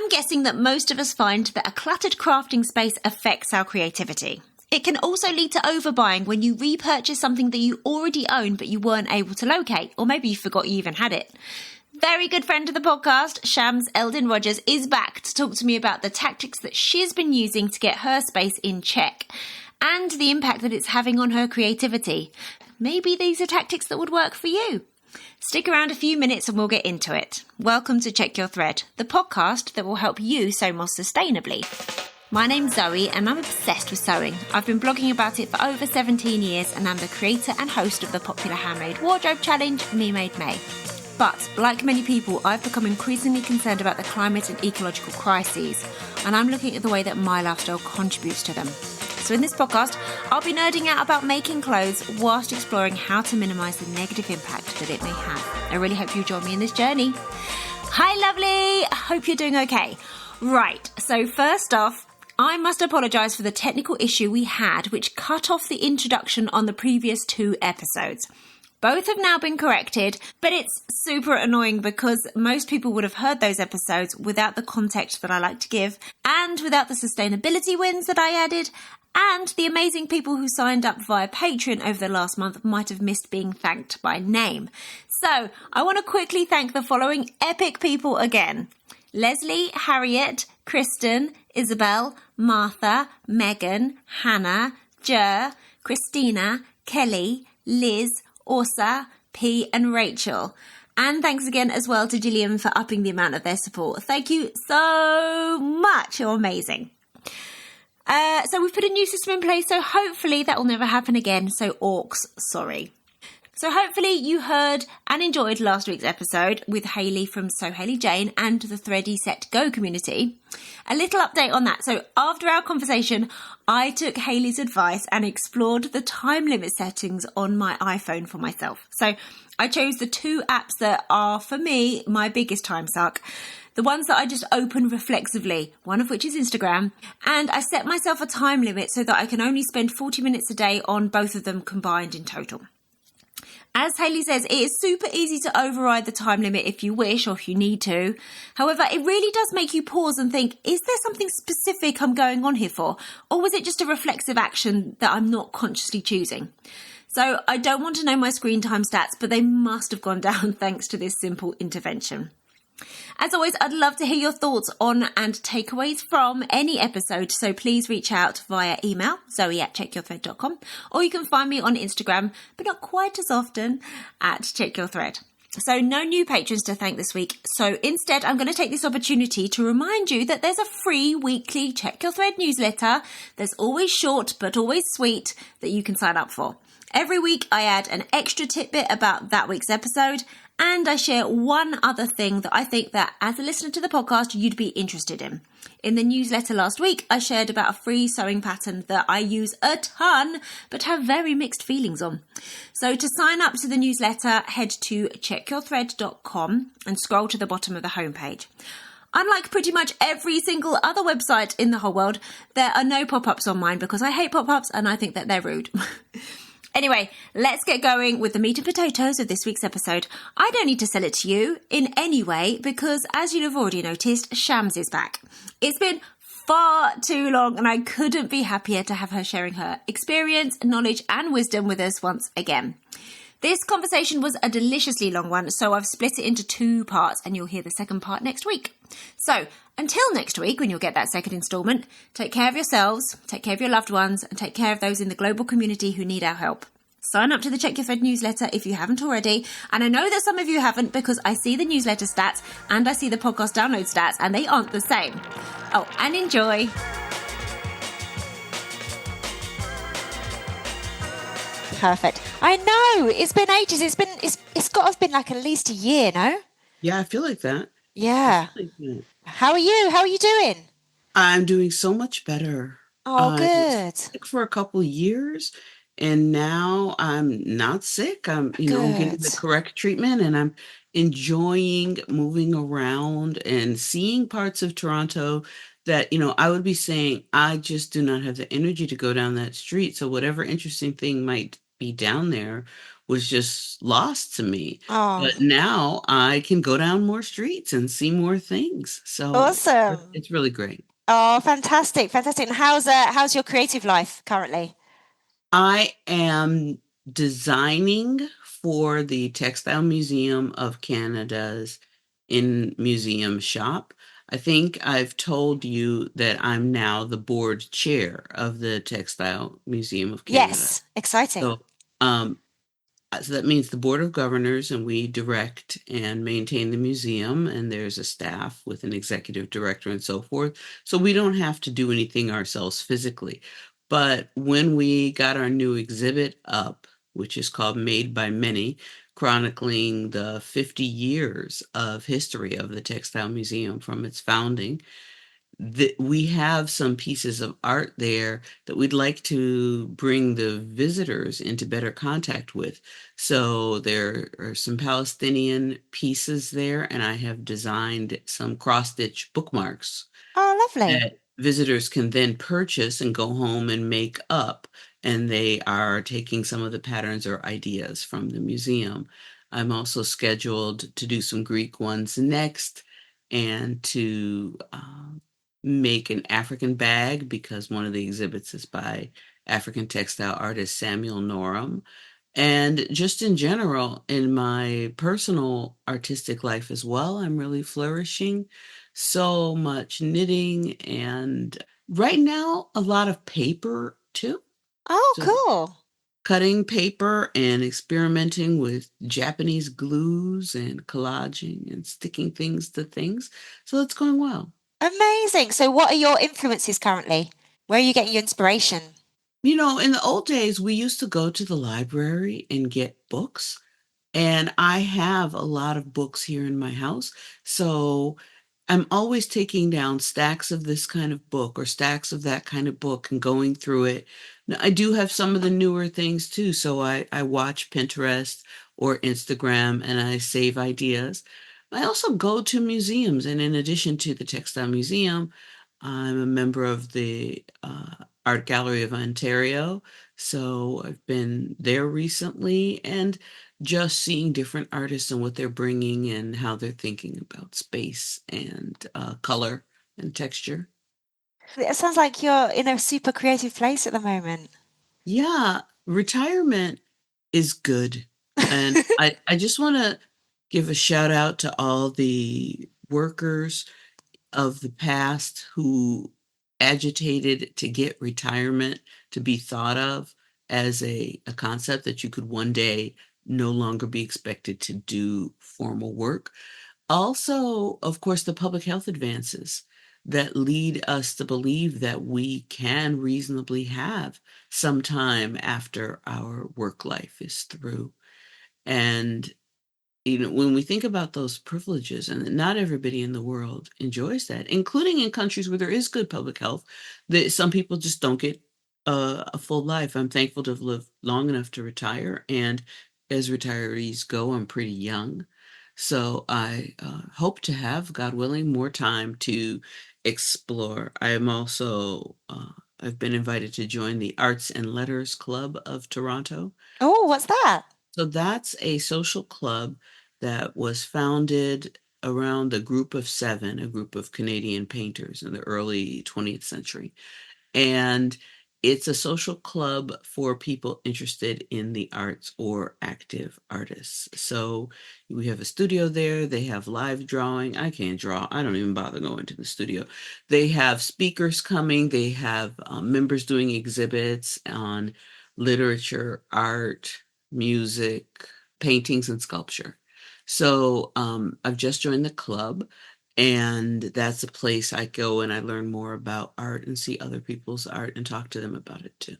I'm guessing that most of us find that a cluttered crafting space affects our creativity. It can also lead to overbuying when you repurchase something that you already own but you weren't able to locate, or maybe you forgot you even had it. Very good friend of the podcast, Shams Eldin Rogers, is back to talk to me about the tactics that she's been using to get her space in check and the impact that it's having on her creativity. Maybe these are tactics that would work for you. Stick around a few minutes and we'll get into it. Welcome to Check Your Thread, the podcast that will help you sew more sustainably. My name's Zoe and I'm obsessed with sewing. I've been blogging about it for over 17 years and I'm the creator and host of the popular handmade wardrobe challenge, Me Made May. But, like many people, I've become increasingly concerned about the climate and ecological crises, and I'm looking at the way that my lifestyle contributes to them. So in this podcast, I'll be nerding out about making clothes whilst exploring how to minimise the negative impact that it may have. I really hope you join me in this journey. Hi, lovely! I hope you're doing okay. Right, so first off, I must apologise for the technical issue we had, which cut off the introduction on the previous 2 episodes. Both have now been corrected, but it's super annoying because most people would have heard those episodes without the context that I like to give, and without the sustainability wins that I added, and the amazing people who signed up via Patreon over the last month might have missed being thanked by name. So, I want to quickly thank the following epic people again. Leslie, Harriet, Kristen, Isabel, Martha, Megan, Hannah, Jer, Christina, Kelly, Liz, Orsa, P and Rachel. And thanks again as well to Gillian for upping the amount of their support. Thank you so much. You're amazing. So we've put a new system in place, so hopefully that will never happen again. So orcs, sorry. So hopefully you heard and enjoyed last week's episode with Hayley from So Hayley Jane and the Thready Set Go community. A little update on that. So after our conversation, I took Hayley's advice and explored the time limit settings on my iPhone for myself. So I chose the 2 apps that are, for me, my biggest time suck. The ones that I just open reflexively, one of which is Instagram. And I set myself a time limit so that I can only spend 40 minutes a day on both of them combined in total. As Hayley says, it is super easy to override the time limit if you wish or if you need to. However, it really does make you pause and think, is there something specific I'm going on here for? Or was it just a reflexive action that I'm not consciously choosing? So I don't want to know my screen time stats, but they must have gone down thanks to this simple intervention. As always, I'd love to hear your thoughts on and takeaways from any episode, so please reach out via email, zoe@checkyourthread.com, or you can find me on Instagram, but not quite as often, at checkyourthread. So no new patrons to thank this week, so instead I'm going to take this opportunity to remind you that there's a free weekly Check Your Thread newsletter that's always short but always sweet that you can sign up for. Every week I add an extra tidbit about that week's episode, and I share one other thing that I think that as a listener to the podcast, you'd be interested in. In the newsletter last week, I shared about a free sewing pattern that I use a ton, but have very mixed feelings on. So to sign up to the newsletter, head to checkyourthread.com and scroll to the bottom of the homepage. Unlike pretty much every single other website in the whole world, there are no pop-ups on mine because I hate pop-ups and I think that they're rude. Anyway, let's get going with the meat and potatoes of this week's episode. I don't need to sell it to you in any way because, as you'll have already noticed, Shams is back. It's been far too long and I couldn't be happier to have her sharing her experience, knowledge and wisdom with us once again. This conversation was a deliciously long one, so I've split it into 2 parts and you'll hear the second part next week. So, until next week, when you'll get that second instalment, take care of yourselves, take care of your loved ones, and take care of those in the global community who need our help. Sign up to the Check Your Thread newsletter if you haven't already, and I know that some of you haven't because I see the newsletter stats and I see the podcast download stats and they aren't the same. Oh, and enjoy! Perfect. I know, it's been ages. It's got to have been like at least a year, no? Yeah, I feel like that. Yeah. How are you? How are you doing? I'm doing so much better. Oh, I good. was sick for a couple years, and now I'm not sick. I'm getting the correct treatment, and I'm enjoying moving around and seeing parts of Toronto that, I would be saying, I just do not have the energy to go down that street. So whatever interesting thing might be down there was just lost to me. Oh, But now I can go down more streets and see more things. So awesome. it's really great. Oh, fantastic, fantastic. And how's your creative life currently? I am designing for the Textile Museum of Canada's in museum shop. I think I've told you that I'm now the board chair of the Textile Museum of Canada. Yes, exciting. So, um, so that means the Board of Governors, and we direct and maintain the museum, and there's a staff with an executive director and so forth. So we don't have to do anything ourselves physically. But when we got our new exhibit up, which is called Made by Many, chronicling the 50 years of history of the Textile Museum from its founding, we have some pieces of art there that we'd like to bring the visitors into better contact with. So there are some Palestinian pieces there, and I have designed some cross-stitch bookmarks Oh, lovely. that visitors can then purchase and go home and make up. And they are taking some of the patterns or ideas from the museum. I'm also scheduled to do some Greek ones next and to make an African bag because one of the exhibits is by African textile artist Samuel Norum. And just in general, in my personal artistic life as well, I'm really flourishing. So much knitting and right now, a lot of paper too. Oh, So cool. cutting paper and experimenting with Japanese glues and collaging and sticking things to things. So it's going well. Amazing. So, what are your influences currently? Where are you getting your inspiration? In the old days, we used to go to the library and get books. And I have a lot of books here in my house. So I'm always taking down stacks of this kind of book or stacks of that kind of book and going through it. Now, I do have some of the newer things too. So I watch Pinterest or Instagram and I save ideas. I also go to museums. And in addition to the Textile Museum, I'm a member of the Art Gallery of Ontario. So I've been there recently and just seeing different artists and what they're bringing and how they're thinking about space and color and texture. It sounds like you're in a super creative place at the moment. Yeah, retirement is good. And I just want to give a shout out to all the workers of the past who agitated to get retirement to be thought of as a concept that you could one day no longer be expected to do formal work. Also, of course, the public health advances that lead us to believe that we can reasonably have some time after our work life is through. And when we think about those privileges, and not everybody in the world enjoys that, including in countries where there is good public health, that some people just don't get a full life. I'm thankful to have lived long enough to retire, and as retirees go, I'm pretty young. So I hope to have, God willing, more time to explore. I am also, I've been invited to join the Arts and Letters Club of Toronto. Oh, what's that? So that's a social club that was founded around a group of seven, a group of Canadian painters in the early 20th century. And it's a social club for people interested in the arts or active artists. So we have a studio there. They have live drawing. I can't draw. I don't even bother going to the studio. They have speakers coming. They have members doing exhibits on literature, art, music, paintings, and sculpture. So I've just joined the club. And that's a place I go and I learn more about art and see other people's art and talk to them about it too.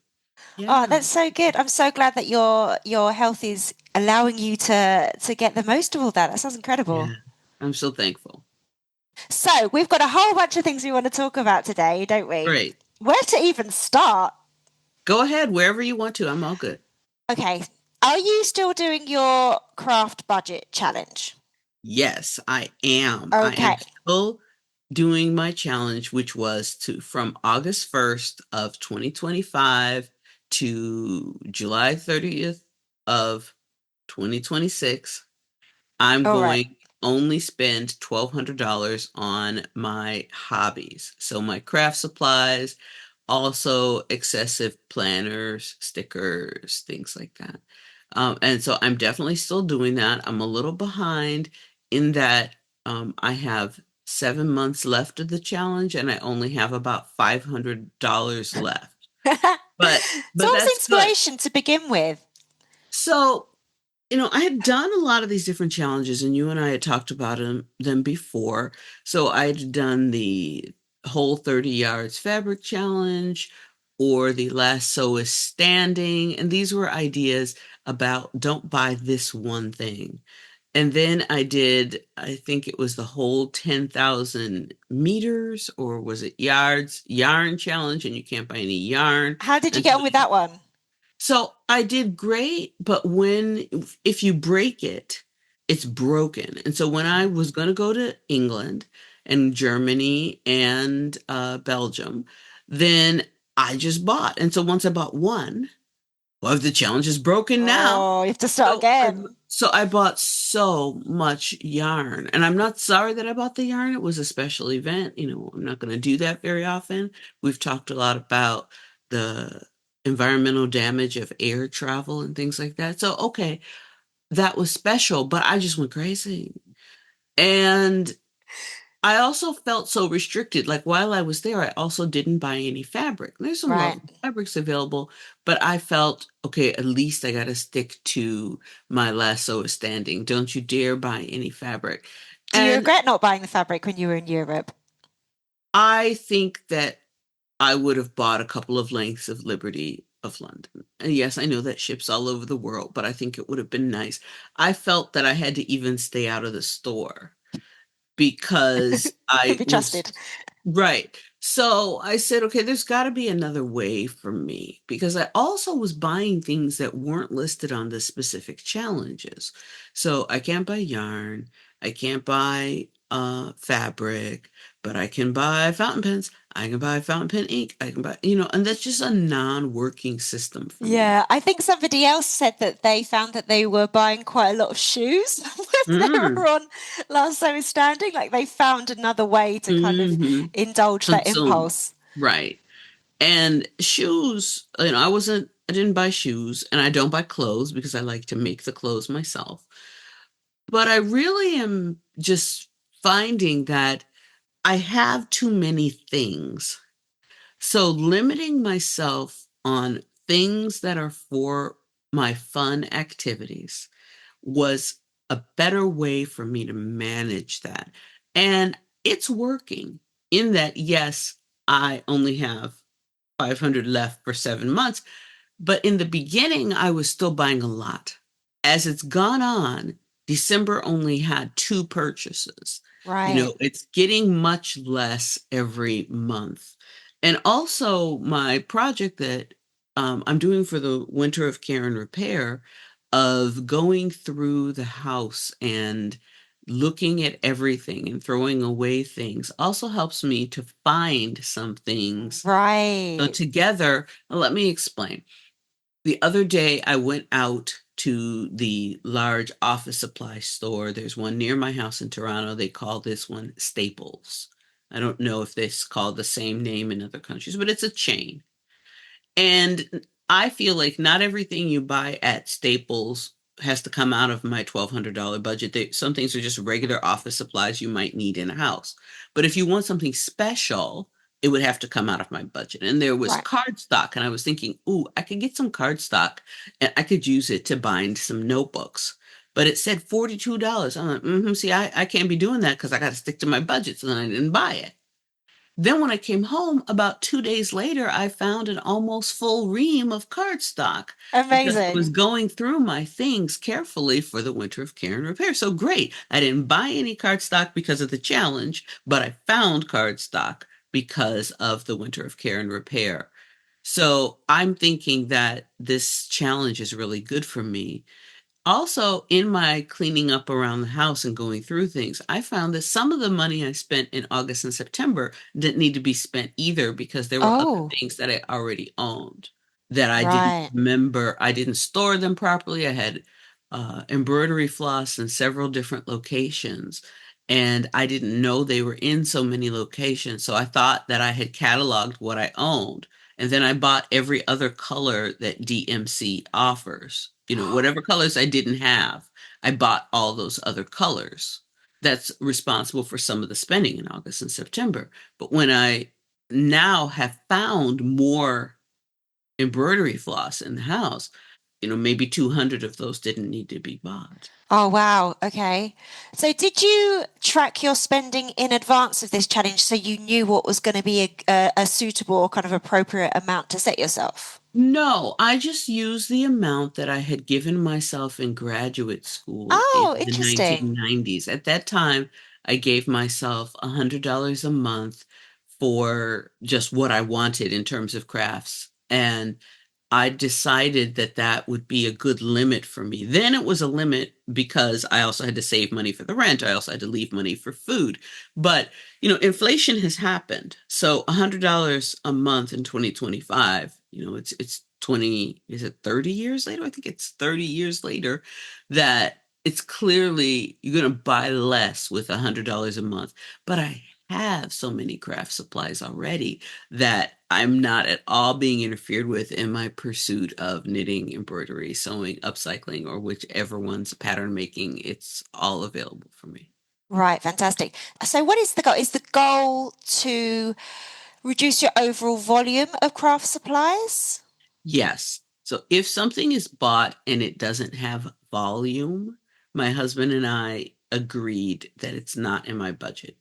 Oh, Yeah. that's so good. I'm so glad that your health is allowing you to get the most of all that. That sounds incredible. Yeah. I'm so thankful. So, we've got a whole bunch of things we want to talk about today, don't we? Great. Where to even start? Go ahead wherever you want to. I'm all good. Okay. Are you still doing your craft budget challenge? Yes, I am. I Okay. am still doing my challenge, which was to from August 1st of 2025 to July 30th of 2026, I'm All right. going only spend $1,200 on my hobbies. So my craft supplies, also excessive planners, stickers, things like that. And so I'm definitely still doing that. I'm a little behind in that I have 7 months left of the challenge and I only have about $500 left. But So but what was the that's good. inspiration to begin with? So I had done a lot of these different challenges, and you and I had talked about them before. So I'd done the whole 30 yards fabric challenge or the last sew is standing. And these were ideas about don't buy this one thing. And then I did, I think it was the whole 10,000 meters or was it yards yarn challenge, and you can't buy any yarn. How did you And get so on with that one? so I did great, but if you break it, it's broken. And so when I was going to go to England and Germany and Belgium, then I just bought. And so once I bought one, well, the challenge is broken now. Oh, you have to start So I, again. so I bought so much yarn, and I'm not sorry that I bought the yarn. It was a special event. I'm not going to do that very often. We've talked a lot about the environmental damage of air travel and things like that. So, okay, that was special, but I just went crazy. And I also felt so restricted. Like while I was there, I also didn't buy any fabric. There's some Right. lovely fabrics available, but I felt, okay, at least I got to stick to my lasso is standing. Don't you dare buy any fabric. Do you And regret not buying the fabric when you were in Europe? I think that I would have bought a couple of lengths of Liberty of London. And yes, I know that ships all over the world, but I think it would have been nice. I felt that I had to even stay out of the store because Could I be was trusted. right. So I said, okay, there's got to be another way for me because I also was buying things that weren't listed on the specific challenges. So I can't buy yarn, I can't buy fabric, but I can buy fountain pens, I can buy fountain pen ink, I can buy, and that's just a non-working system for me. Yeah, I think somebody else said that they found that they were buying quite a lot of shoes when they were Mm, on Last I Was Standing. Like they found another way to kind of hmm. indulge that Consume. impulse. Right. And shoes, I didn't buy shoes and I don't buy clothes because I like to make the clothes myself. But I really am just finding that I have too many things. So limiting myself on things that are for my fun activities was a better way for me to manage that. And it's working in that, yes, I only have 500 left for 7 months, but in the beginning, I was still buying a lot. As it's gone on, December only had two purchases. Right. It's getting much less every month. And also, my project that I'm doing for the Winter of Care and Repair of going through the house and looking at everything and throwing away things also helps me to find some things. So Right. together, let me explain. The other day, I went out to the large office supply store. There's one near my house in Toronto. They call this one Staples. I don't know if this called the same name in other countries, but it's a chain. And I feel like not everything you buy at Staples has to come out of my $1,200 budget. Some things are just regular office supplies you might need in a house. But if you want something special, it would have to come out of my budget. And there was Right. cardstock, and I was thinking, ooh, I could get some cardstock and I could use it to bind some notebooks. But it said $42. I'm like, see, I can't be doing that because I got to stick to my budget. So then I didn't buy it. Then, when I came home about 2 days later, I found an almost full ream of cardstock because I was Amazing. going through my things carefully for the Winter of Care and Repair. So great. I didn't buy any cardstock because of the challenge, but I found cardstock because of the Winter of Care and Repair. So I'm thinking that this challenge is really good for me. Also, in my cleaning up around the house and going through things, I found that some of the money I spent in August and September didn't need to be spent either because there were other Oh, things that I already owned that I didn't right. remember. I didn't store them properly. I had embroidery floss in several different locations. And I didn't know they were in so many locations. So I thought that I had cataloged what I owned. And then I bought every other color that DMC offers. Whatever colors I didn't have, I bought all those other colors. That's responsible for some of the spending in August and September. But when I now have found more embroidery floss in the house, maybe 200 of those didn't need to be bought. Oh, wow. Okay. So, did you track your spending in advance of this challenge so you knew what was going to be a suitable or kind of appropriate amount to set yourself? No, I just used the amount that I had given myself in graduate school in Oh, the interesting. 1990s. At that time, I gave myself $100 a month for just what I wanted in terms of crafts. And I decided that that would be a good limit for me. Then it was a limit because I also had to save money for the rent. I also had to leave money for food. But, inflation has happened. So $100 a month in 2025, it's 20, is it 30 years later? I think it's 30 years later that it's clearly you're going to buy less with $100 a month. But I have so many craft supplies already that I'm not at all being interfered with in my pursuit of knitting, embroidery, sewing, upcycling, or whichever one's pattern making. It's all available for me. Right, fantastic. So, what is the goal? Is the goal to reduce your overall volume of craft supplies? Yes. So if something is bought and it doesn't have volume, my husband and I agreed that it's not in my budget.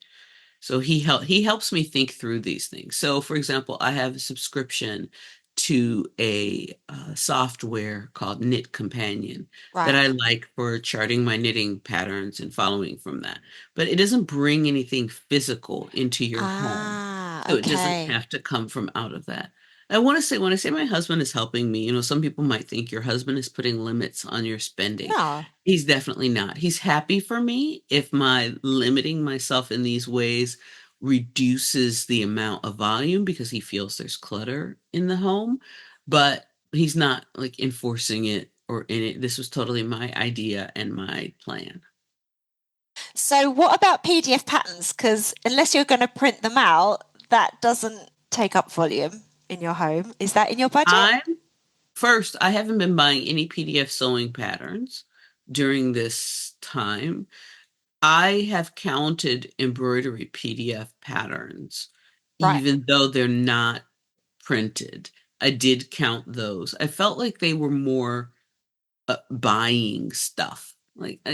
So he helps me think through these things. So, for example, I have a subscription to a software called Knit Companion that Right. I like for charting my knitting patterns and following from that. But it doesn't bring anything physical into your home, Ah, so it doesn't okay. have to come from out of that. I want to say when I say my husband is helping me, some people might think your husband is putting limits on your spending. No. He's definitely not. He's happy for me if my limiting myself in these ways reduces the amount of volume because he feels there's clutter in the home, but he's not like enforcing it or in it. This was totally my idea and my plan. So, what about PDF patterns? Because unless you're going to print them out, that doesn't take up volume in your home. Is that in your budget? I'm First, I haven't been buying any PDF sewing patterns during this time. I have counted embroidery PDF patterns, Right. even though they're not printed. I did count those. I felt like they were more buying stuff.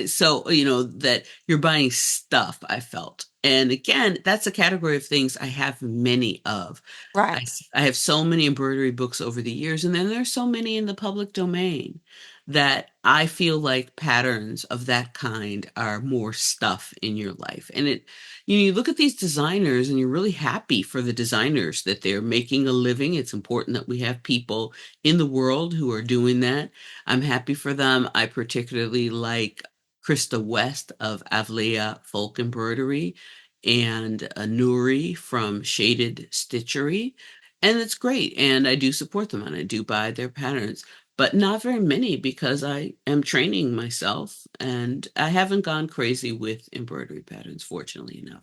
So, that you're buying stuff, I felt. And again, that's a category of things I have many of. Right. I have so many embroidery books over the years, and then there's so many in the public domain that I feel like patterns of that kind are more stuff in your life. And you look at these designers and you're really happy for the designers that they're making a living. It's important that we have people in the world who are doing that. I'm happy for them. I particularly like Krista West of Avlea Folk Embroidery and Nuri from Shaded Stitchery. And it's great. And I do support them and I do buy their patterns, but not very many because I am training myself and I haven't gone crazy with embroidery patterns, fortunately enough.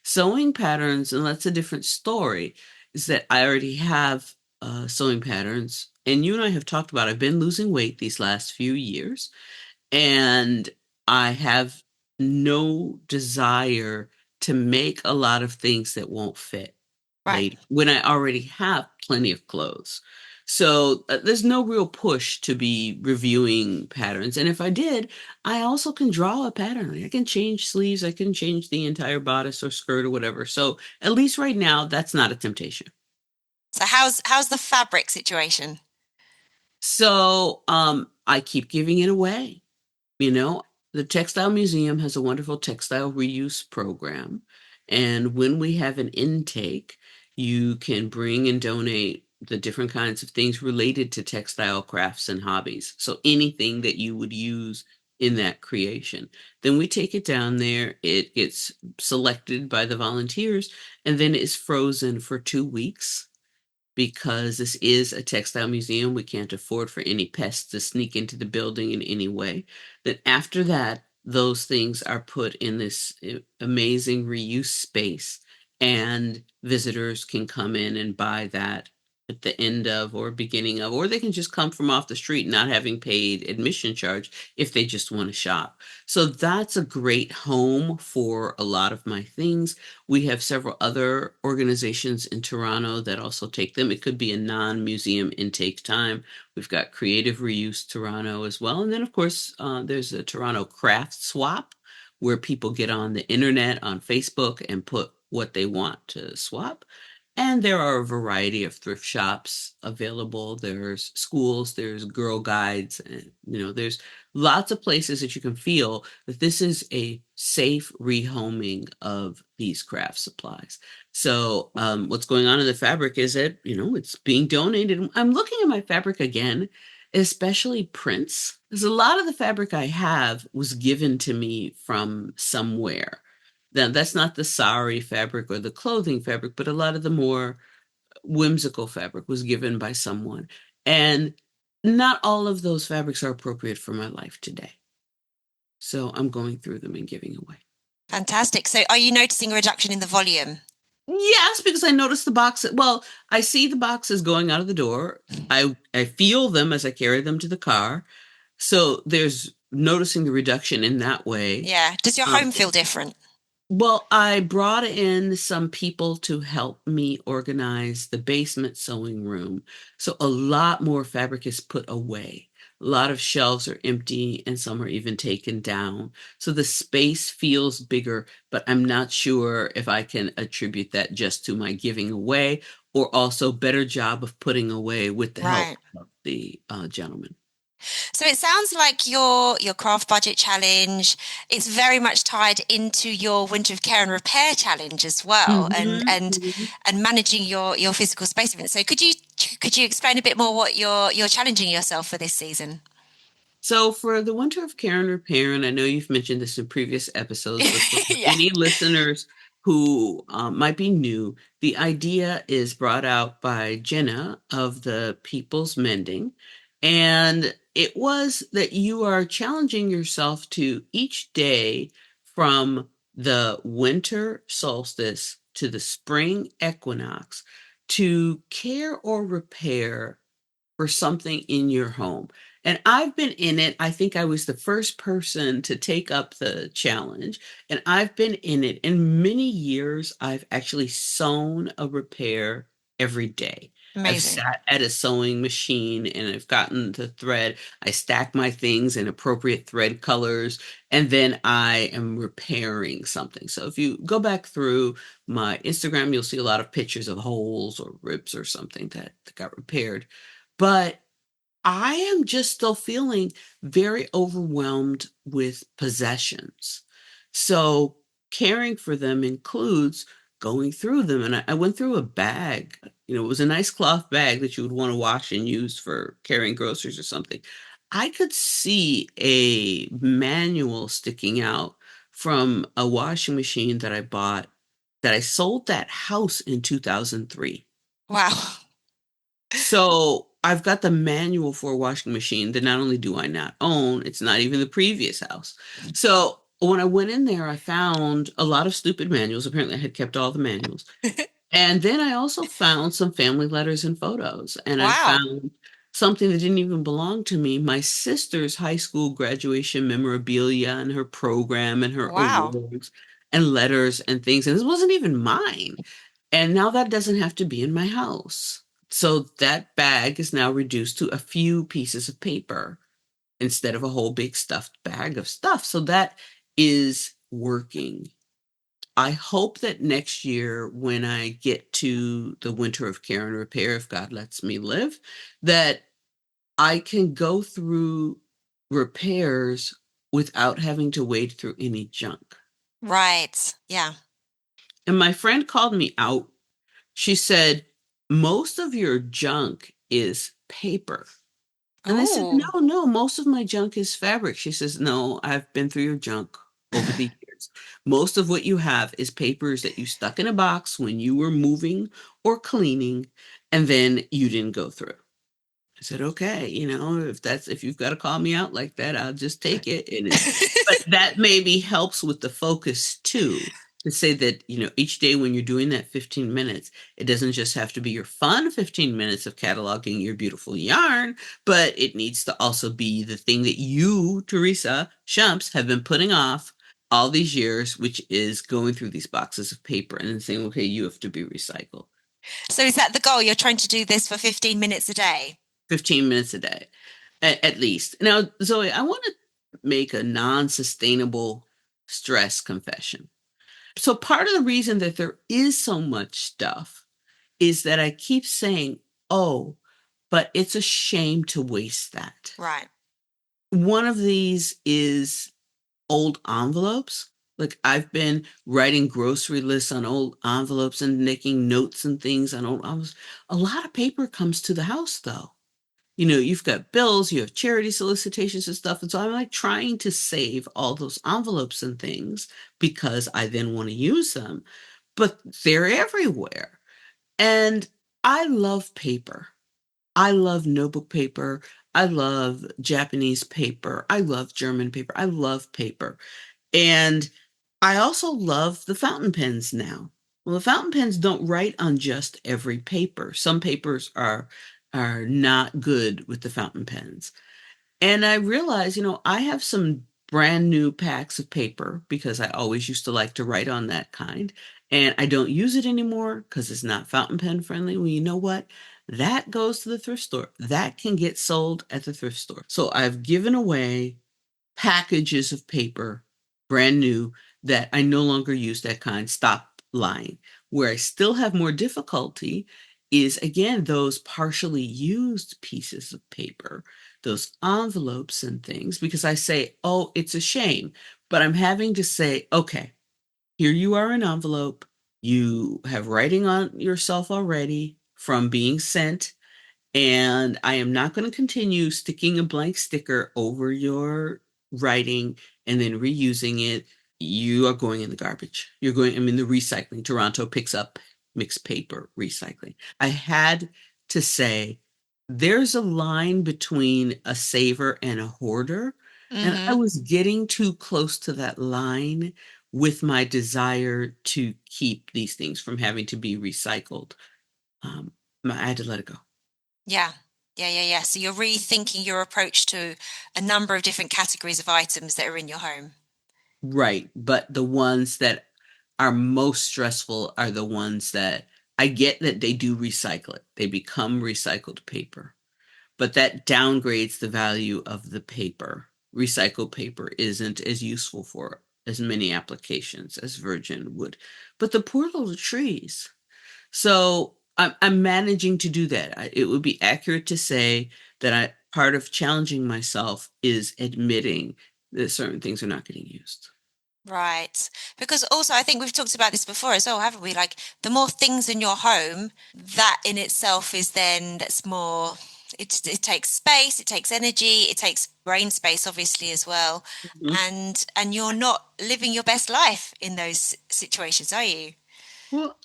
Sewing patterns, and that's a different story, is that I already have sewing patterns. And you and I have talked about I've been losing weight these last few years, and I have no desire to make a lot of things that won't fit Right. later when I already have plenty of clothes. So there's no real push to be reviewing patterns. And if I did, I also can draw a pattern. I can change sleeves, I can change the entire bodice or skirt or whatever. So at least right now, that's not a temptation. So, how's the fabric situation? So I keep giving it away. You know, the Textile Museum has a wonderful textile reuse program. And when we have an intake, you can bring and donate the different kinds of things related to textile crafts and hobbies. So anything that you would use in that creation. Then we take it down there, it gets selected by the volunteers, and then it's frozen for 2 weeks. because this is a textile museum. We can't afford for any pests to sneak into the building in any way. Then after that, those things are put in this amazing reuse space, and visitors can come in and buy that at the end of or beginning of, or they can just come from off the street not having paid admission charge if they just want to shop. So that's a great home for a lot of my things. We have several other organizations in Toronto that also take them. It could be a non-museum intake time. We've got Creative Reuse Toronto as well. And then, of course, there's a Toronto Craft Swap where people get on the internet, on Facebook, and put what they want to swap. And there are a variety of thrift shops available. There's schools, there's Girl Guides, and there's lots of places that you can feel that this is a safe rehoming of these craft supplies. So what's going on in the fabric is that, it's being donated. I'm looking at my fabric again, especially prints, because a lot of the fabric I have was given to me from somewhere. Now, that's not the sari fabric or the clothing fabric, but a lot of the more whimsical fabric was given by someone. And not all of those fabrics are appropriate for my life today. So I'm going through them and giving away. Fantastic. So are you noticing a reduction in the volume? Yes, because I noticed the box. Well, I see the boxes going out of the door. I feel them as I carry them to the car. So there's noticing the reduction in that way. Yeah. Does your home feel different? Well, I brought in some people to help me organize the basement sewing room. So a lot more fabric is put away. A lot of shelves are empty and some are even taken down. So the space feels bigger, but I'm not sure if I can attribute that just to my giving away or also better job of putting away with the help of the gentleman. So it sounds like your craft budget challenge is very much tied into your winter of care and repair challenge as well, and managing your physical space event. So could you explain a bit more what you're challenging yourself for this season? So for the winter of care and repair, and I know you've mentioned this in previous episodes, but for Yeah. any listeners who might be new, the idea is brought out by Jenna of the People's Mending. And it was that you are challenging yourself to each day from the winter solstice to the spring equinox to care or repair for something in your home. And I've been in it. I think I was the first person to take up the challenge. And I've been in it. In many years, I've actually sewn a repair every day. I've Amazing. sat at a sewing machine and I've gotten the thread. I stack my things in appropriate thread colors, and then I am repairing something. So if you go back through my Instagram, you'll see a lot of pictures of holes or rips or something that got repaired. But I am just still feeling very overwhelmed with possessions. So caring for them includes going through them. And I went through a bag. It was a nice cloth bag that you would want to wash and use for carrying groceries or something. I could see a manual sticking out from a washing machine that I bought that I sold that house in 2003. Wow. So I've got the manual for a washing machine that not only do I not own, it's not even the previous house. So when I went in there, I found a lot of stupid manuals. Apparently, I had kept all the manuals. And then I also found some family letters and photos. And I Wow. found something that didn't even belong to me, my sister's high school graduation memorabilia and her program and her Wow. awards and letters and things. And this wasn't even mine. And now that doesn't have to be in my house. So that bag is now reduced to a few pieces of paper instead of a whole big stuffed bag of stuff. So that is working. I hope that next year, when I get to the winter of care and repair, if God lets me live, that I can go through repairs without having to wade through any junk. Right. Yeah. And my friend called me out. She said, most of your junk is paper. And I said, Oh. no, most of my junk is fabric. She says, no, I've been through your junk over the years. papers. Most of what you have is papers that you stuck in a box when you were moving or cleaning, and then you didn't go through. I said, okay, if you've got to call me out like that, I'll just take it. But that maybe helps with the focus too, to say that, each day when you're doing that 15 minutes, it doesn't just have to be your fun 15 minutes of cataloging your beautiful yarn, but it needs to also be the thing that you, Teresa Shumps, have been putting off all these years, which is going through these boxes of paper and then saying, okay, you have to be recycled. So is that the goal? You're trying to do this for 15 minutes a day? 15 minutes a day, at least. Now, Zoe, I want to make a non-sustainable stress confession. So part of the reason that there is so much stuff is that I keep saying, oh, but it's a shame to waste that. Right. One of these is old envelopes. Like I've been writing grocery lists on old envelopes and making notes and things on old envelopes. A lot of paper comes to the house though. You've got bills, you have charity solicitations and stuff. And so I'm like trying to save all those envelopes and things because I then want to use them, but they're everywhere. And I love paper. I love notebook paper. I love Japanese paper. I love German paper. I love paper. And I also love the fountain pens now. Well, the fountain pens don't write on just every paper. Some papers are not good with the fountain pens. And I realize, I have some brand new packs of paper because I always used to like to write on that kind. And I don't use it anymore because it's not fountain pen friendly. Well, you know what? That goes to the thrift store. That can get sold at the thrift store. So I've given away packages of paper, brand new, that I no longer use that kind. Stop lying. Where I still have more difficulty is, again, those partially used pieces of paper, those envelopes and things, because I say, oh, it's a shame. But I'm having to say, okay, here you are an envelope. You have writing on yourself already from being sent, and I am not going to continue sticking a blank sticker over your writing and then reusing it. You are going in the garbage. The recycling. Toronto picks up mixed paper recycling. I had to say, there's a line between a saver and a hoarder. And I Mm-hmm. was getting too close to that line with my desire to keep these things from having to be recycled. Um, I had to let it go. Yeah. Yeah. So you're rethinking your approach to a number of different categories of items that are in your home. Right. But the ones that are most stressful are the ones that I get that they do recycle it. They become recycled paper, but that downgrades the value of the paper. Recycled paper isn't as useful for as many applications as virgin would. But the poor little trees. So I'm managing to do that. It would be accurate to say that part of challenging myself is admitting that certain things are not getting used. Right. Because also, I think we've talked about this before as well, haven't we? Like, the more things in your home, that in itself is then that's more, it takes space, it takes energy, it takes brain space, obviously, as well. Mhm. And you're not living your best life in those situations, are you? Well,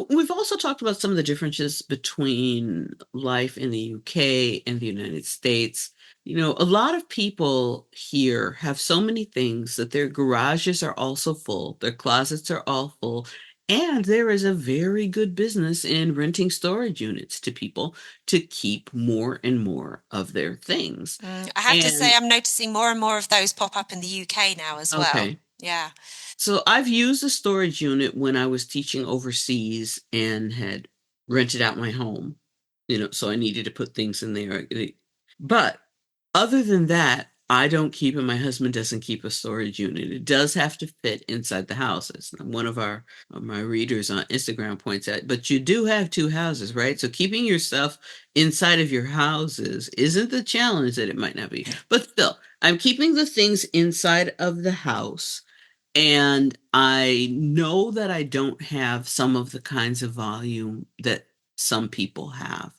we've also talked about some of the differences between life in the UK and the United States. A lot of people here have so many things that their garages are also full, their closets are all full, and there is a very good business in renting storage units to people to keep more and more of their things. I have to say, And I'm noticing more and more of those pop up in the UK now as well. okay. Yeah. So I've used a storage unit when I was teaching overseas and had rented out my home, so I needed to put things in there. But other than that, I don't keep, and my husband doesn't keep a storage unit. It does have to fit inside the house. As one of my readers on Instagram points out. But you do have two houses, right? So keeping your stuff inside of your houses isn't the challenge that it might not be. But still, I'm keeping the things inside of the house, and I know that I don't have some of the kinds of volume that some people have.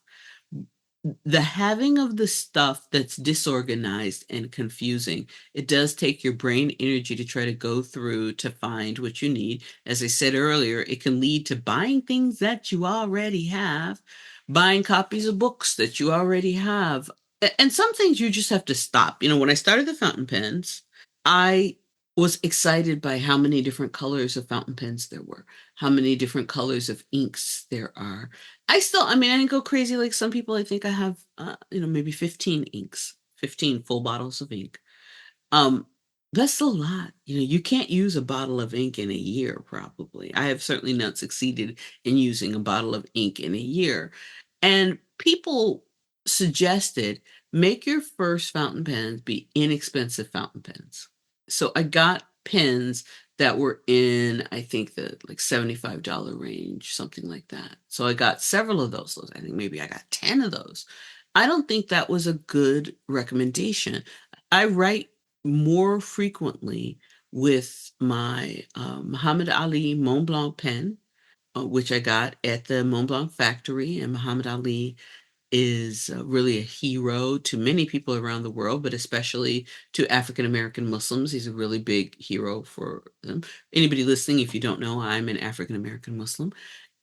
the having of the stuff that's disorganized and confusing, it does take your brain energy to try to go through to find what you need. As I said earlier, it can lead to buying things that you already have, buying copies of books that you already have. And some things you just have to stop. When I started the fountain pens, I was excited by how many different colors of fountain pens there were, how many different colors of inks there are. I didn't go crazy like some people. I think I have, maybe 15 inks, 15 full bottles of ink. Um, that's a lot. You can't use a bottle of ink in a year, probably. I have certainly not succeeded in using a bottle of ink in a year. And people suggested make your first fountain pens be inexpensive fountain pens. So I got pens that were in, I think, the like $75 range, something like that. So I got several of those. I think maybe I got 10 of those. I don't think that was a good recommendation. I write more frequently with my Muhammad Ali Mont Blanc pen, which I got at the Mont Blanc factory. And Muhammad Ali is really a hero to many people around the world, but especially to African American Muslims. He's a really big hero for them. Anybody listening, if you don't know, I'm an African American Muslim.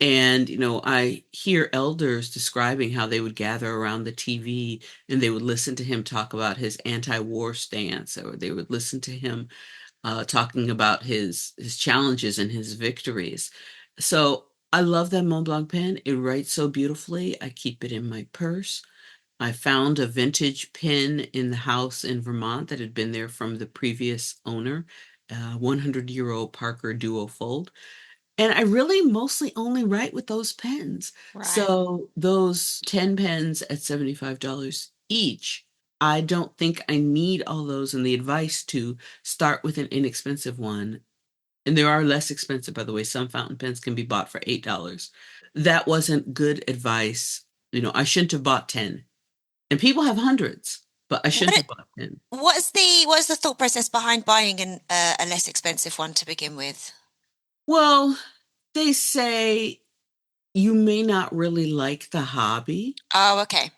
And, I hear elders describing how they would gather around the TV and they would listen to him talk about his anti-war stance, or they would listen to him talking about his challenges and his victories. So I love that Mont Blanc pen. It writes so beautifully. I keep it in my purse. I found a vintage pen in the house in Vermont that had been there from the previous owner, 100-year-old Parker Duo Fold. And I really mostly only write with those pens. Right. So those 10 pens at $75 each, I don't think I need all those. And the advice to start with an inexpensive one, and there are less expensive, by the way, some fountain pens can be bought for $8. That wasn't good advice. I shouldn't have bought 10. And people have hundreds, but I What shouldn't it, have bought 10. what is the thought process behind buying a less expensive one to begin with? Well, they say you may not really like the hobby. Oh, okay.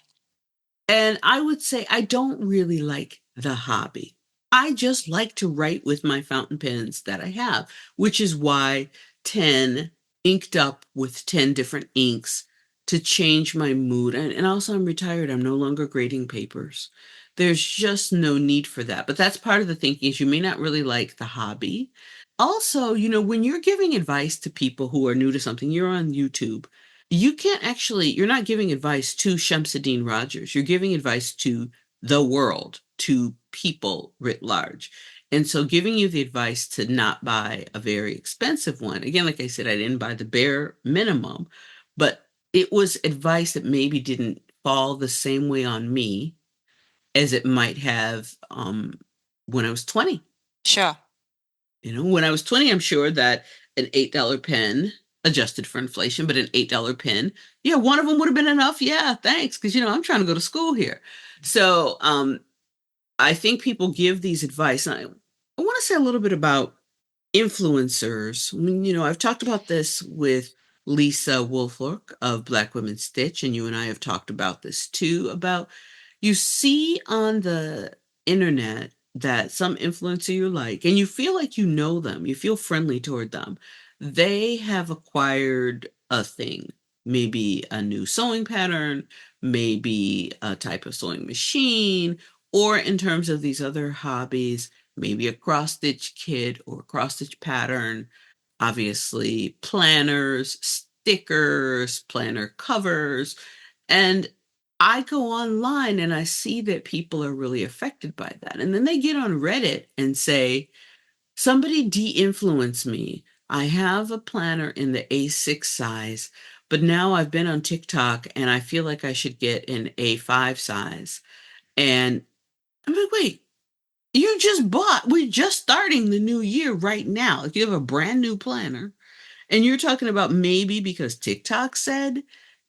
And I would say I don't really like the hobby. I just like to write with my fountain pens that I have, which is why 10 inked up with 10 different inks to change my mood. And also, I'm retired. I'm no longer grading papers. There's just no need for that. But that's part of the thinking is you may not really like the hobby. Also, when you're giving advice to people who are new to something, you're on YouTube, you're not giving advice to Shamsuddin Rogers. You're giving advice to the world, to people writ large. And so giving you the advice to not buy a very expensive one. Again, like I said, I didn't buy the bare minimum, but it was advice that maybe didn't fall the same way on me as it might have when I was 20. Sure. When I was 20, I'm sure that an $8 pen, adjusted for inflation, but an $8 pen, yeah, one of them would have been enough. Yeah, thanks. Because, I'm trying to go to school here. So I think people give these advice. And I want to say a little bit about influencers. I've talked about this with Lisa Wolfork of Black Women Stitch, and you and I have talked about this too, about you see on the internet that some influencer you like, and you feel like you know them, you feel friendly toward them. They have acquired a thing, maybe a new sewing pattern, maybe a type of sewing machine, or in terms of these other hobbies, maybe a cross stitch kit or cross stitch pattern, obviously planners, stickers, planner covers. And I go online and I see that people are really affected by that. And then they get on Reddit and say, somebody de-influenced me. I have a planner in the A6 size, but now I've been on TikTok and I feel like I should get an A5 size. And I'm like, wait, we're just starting the new year right now. If you have a brand new planner, and you're talking about maybe because TikTok said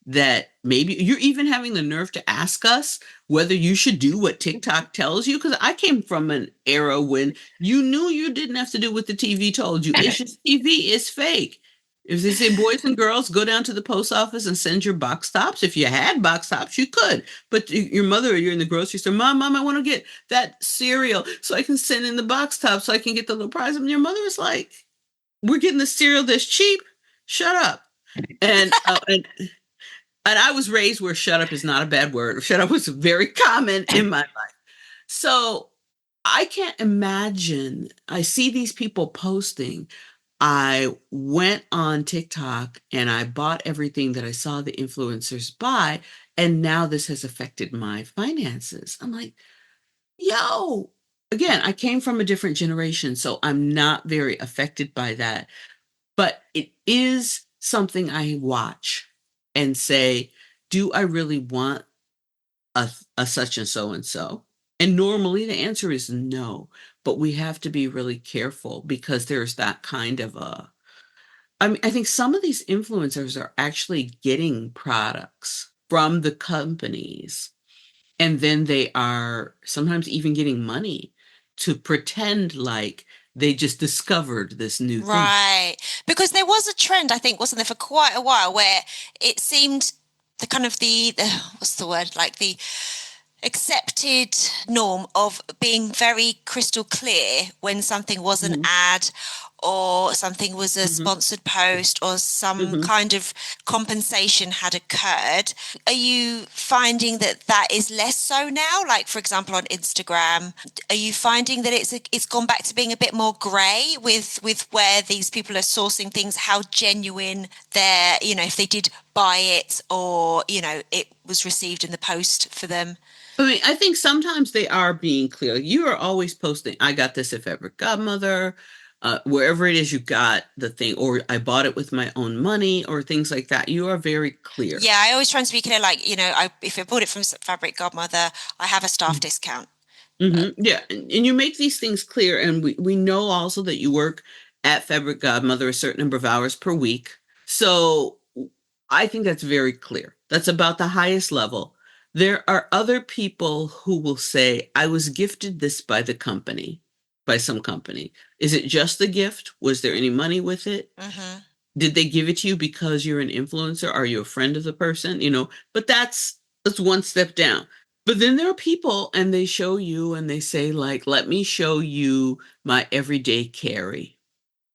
that maybe you're even having the nerve to ask us whether you should do what TikTok tells you. Because I came from an era when you knew you didn't have to do what the TV told you. It's just TV is fake. If they say boys and girls, go down to the post office and send your box tops. If you had box tops, you could. But your mother, or you're in the grocery store, mom, I want to get that cereal so I can send in the box top so I can get the little prize. And your mother was like, we're getting the cereal that's cheap. Shut up. And I was raised where shut up is not a bad word. Shut up was very common in my life. So I can't imagine. I see these people posting. I went on TikTok and I bought everything that I saw the influencers buy. And now this has affected my finances. I'm like, yo, again, I came from a different generation, so I'm not very affected by that. But it is something I watch and say, do I really want a such and so and so? And normally the answer is no, but we have to be really careful because there's that kind of a I mean, I think some of these influencers are actually getting products from the companies, and then they are sometimes even getting money to pretend like they just discovered this new thing. Right. Because there was a trend, I think, wasn't there, for quite a while where it seemed the kind of the what's the word? Like the accepted norm of being very crystal clear when something was an Mhm, ad or something was a mhm, sponsored post or some mhm. kind of compensation had occurred. Are you finding that that is less so now? Like, for example, on Instagram, are you finding that it's gone back to being a bit more grey with where these people are sourcing things, how genuine they're, if they did buy it or, it was received in the post for them? I mean, I think sometimes they are being clear. You are always posting, I got this at Fabric Godmother, wherever it is you got the thing, or I bought it with my own money, or things like that. You are very clear. Yeah, I always try and speak in it like, if I bought it from Fabric Godmother, I have a staff discount. Yeah, and you make these things clear, and we know also that you work at Fabric Godmother a certain number of hours per week. So I think that's very clear. That's about the highest level. There are other people who will say, I was gifted this by the company, by some company. Is it just the gift? Was there any money with it? Hmm. Did they give it to you because you're an influencer? Are you a friend of the person? But that's one step down. But then there are people and they show you and they say, like, let me show you my everyday carry.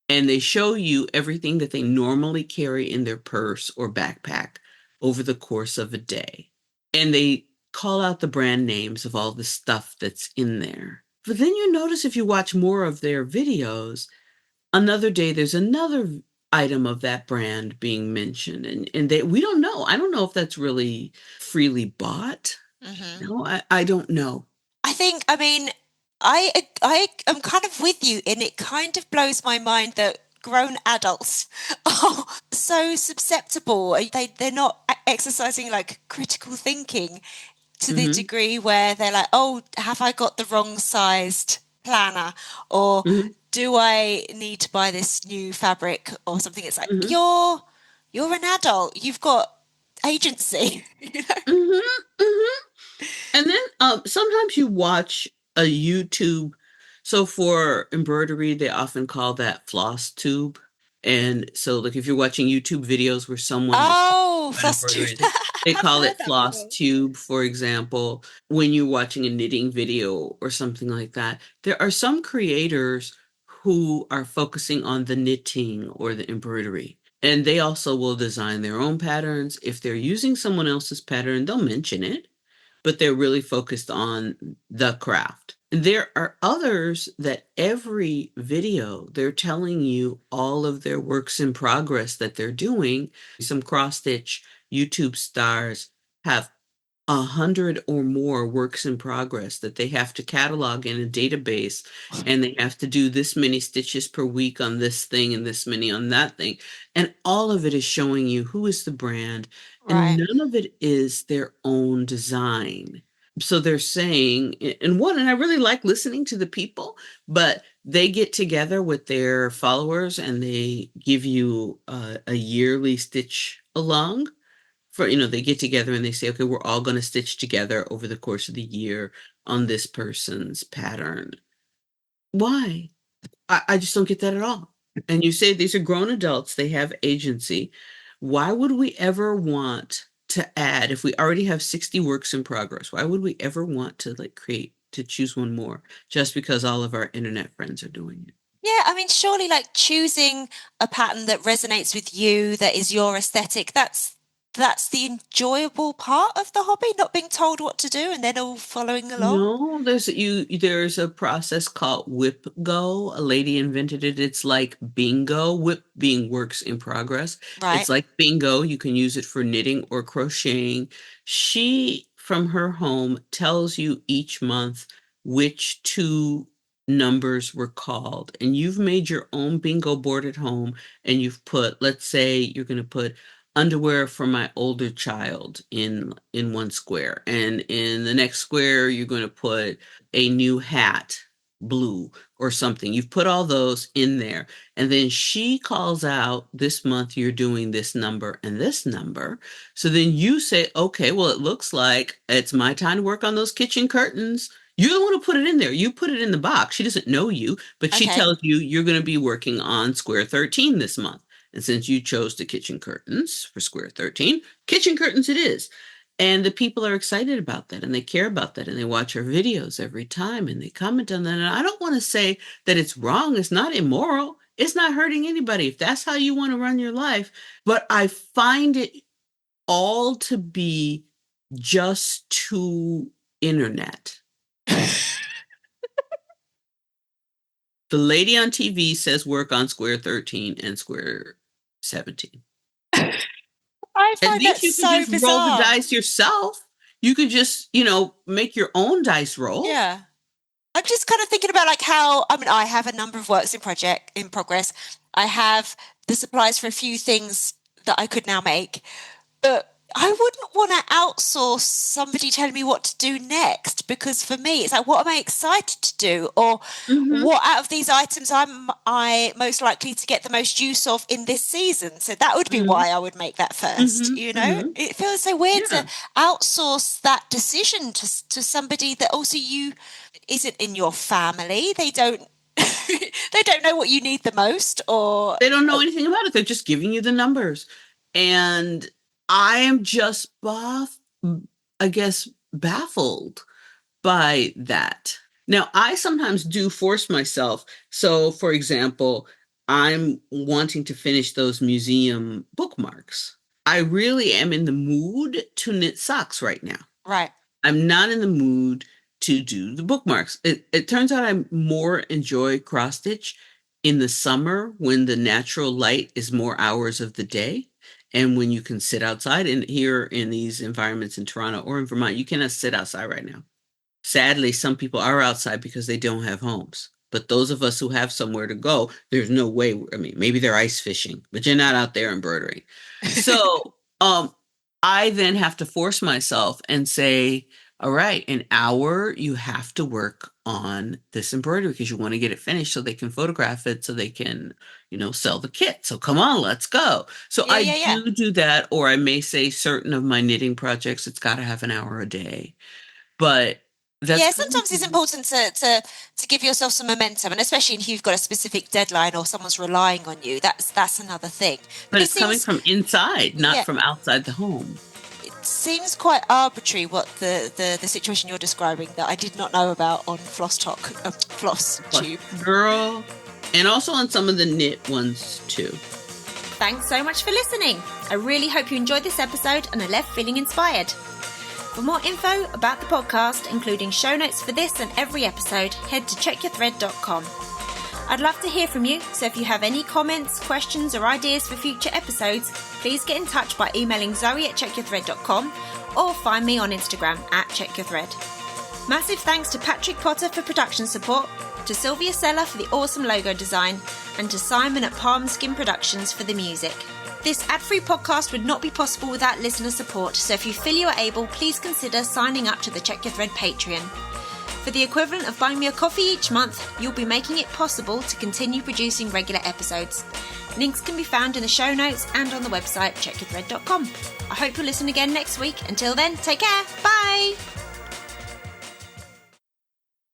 And they show you everything that they normally carry in their purse or backpack over the course of a day. And they call out the brand names of all the stuff that's in there. But then you notice if you watch more of their videos, another day there's another item of that brand being mentioned, and we don't know. I don't know if that's really freely bought. Hmm. No, I don't know. I mean, I am kind of with you, and it kind of blows my mind that grown adults are so susceptible. They're not exercising like critical thinking to the Hmm. degree where they're like, oh, have I got the wrong sized planner? Or Hmm. do I need to buy this new fabric or something? It's like, Hmm. you're an adult. You've got agency. Hmm. Hmm. And then sometimes you watch a YouTube. So for embroidery, they often call that floss tube. And so, like, if you're watching YouTube videos where someone is talking Oh, about floss tube. embroidery, they I've call heard it that floss before. tube, for example. When you're watching a knitting video or something like that, there are some creators who are focusing on the knitting or the embroidery. And they also will design their own patterns. If they're using someone else's pattern, they'll mention it, but they're really focused on the craft. And there are others that every video they're telling you all of their works in progress that they're doing. Some cross stitch YouTube stars have 100 or more works in progress that they have to catalog in a database, and they have to do this many stitches per week on this thing and this many on that thing, and all of it is showing you who is the brand, and Right. none of it is their own design. So they're saying, and I really like listening to the people, but they get together with their followers and they give you a yearly stitch along. They get together and they say, okay, we're all going to stitch together over the course of the year on this person's pattern. Why? I just don't get that at all. And you say these are grown adults, they have agency. Why would we ever want to add, if we already have 60 works in progress, why would we ever want to to choose one more just because all of our internet friends are doing it? Yeah, I mean, surely like choosing a pattern that resonates with you, that is your aesthetic, that's the enjoyable part of the hobby, not being told what to do and then all following along. No, there's a process called Whip Go. A lady invented it. It's like bingo, whip being works in progress. Right. It's like bingo. You can use it for knitting or crocheting. She, from her home, tells you each month which two numbers were called. And you've made your own bingo board at home and you've put, let's say you're going to put underwear for my older child in one square, and in the next square you're going to put a new hat, blue or something. You've put all those in there, and then she calls out, this month you're doing this number and this number. So then you say, okay, well, it looks like it's my time to work on those kitchen curtains. You don't want to put it in there. You put it in the box. She doesn't know you, but she Okay. tells you you're going to be working on square 13 this month. And since you chose the kitchen curtains for square 13, kitchen curtains it is. And the people are excited about that and they care about that and they watch our videos every time and they comment on that. And I don't want to say that it's wrong. It's not immoral. It's not hurting anybody if that's how you want to run your life. But I find it all to be just too internet. The lady on TV says work on square 13 and square 17. I At find that least you could so just roll the bizarre. dice yourself. You could just, make your own dice roll. Yeah. I'm just kind of thinking about like how, I mean, I have a number of works in progress. I have the supplies for a few things that I could now make, but I wouldn't want to outsource somebody telling me what to do next, because for me it's like, what am I excited to do, or Mm-hmm. what out of these items I most likely to get the most use of in this season. So that would be Mm-hmm. why I would make that first. Mm-hmm. Mm-hmm. It feels so weird to Yeah. outsource that decision to somebody that also you isn't in your family. They don't they don't know what you need the most, or They don't know anything about it. They're just giving you the numbers. And I am just I guess, baffled by that. Now, I sometimes do force myself. So, for example, I'm wanting to finish those museum bookmarks. I really am in the mood to knit socks right now. right. I'm not in the mood to do the bookmarks. It turns out I more enjoy cross stitch in the summer when the natural light is more hours of the day. And when you can sit outside, and here in these environments in Toronto or in Vermont, you cannot sit outside right now. Sadly, some people are outside because they don't have homes. But those of us who have somewhere to go, there's no way. I mean, maybe they're ice fishing, but you're not out there embroidering. So, I then have to force myself and say, all right, an hour, you have to work on this embroidery because you want to get it finished so they can photograph it, so they can, sell the kit. So come on, let's go. So Yeah, I yeah, yeah. do that, or I may say certain of my knitting projects, it's got to have an hour a day. But that's Yeah, kind sometimes it's of, important to give yourself some momentum, and especially if you've got a specific deadline or someone's relying on you, that's another thing. but But it it's coming seems, from inside, not yeah, from outside the home. it seems quite arbitrary what the situation you're describing that I did not know about on Floss Talk, Floss Plus, Tube. girl, and also on some of the knit ones too. Thanks so much for listening. I really hope you enjoyed this episode and are left feeling inspired. For more info about the podcast, including show notes for this and every episode, head to checkyourthread.com. I'd love to hear from you, so if you have any comments, questions or ideas for future episodes, please get in touch by emailing zoe@checkyourthread.com or find me on Instagram @checkyourthread. Massive thanks to Patrick Potter for production support, to Sylvia Seller for the awesome logo design, and to Simon at Palm Skin Productions for the music. This ad-free podcast would not be possible without listener support, so if you feel you are able, please consider signing up to the Check Your Thread Patreon. For the equivalent of buying me a coffee each month, you'll be making it possible to continue producing regular episodes. Links can be found in the show notes and on the website checkyourthread.com. I hope you'll listen again next week. Until then, take care. Bye!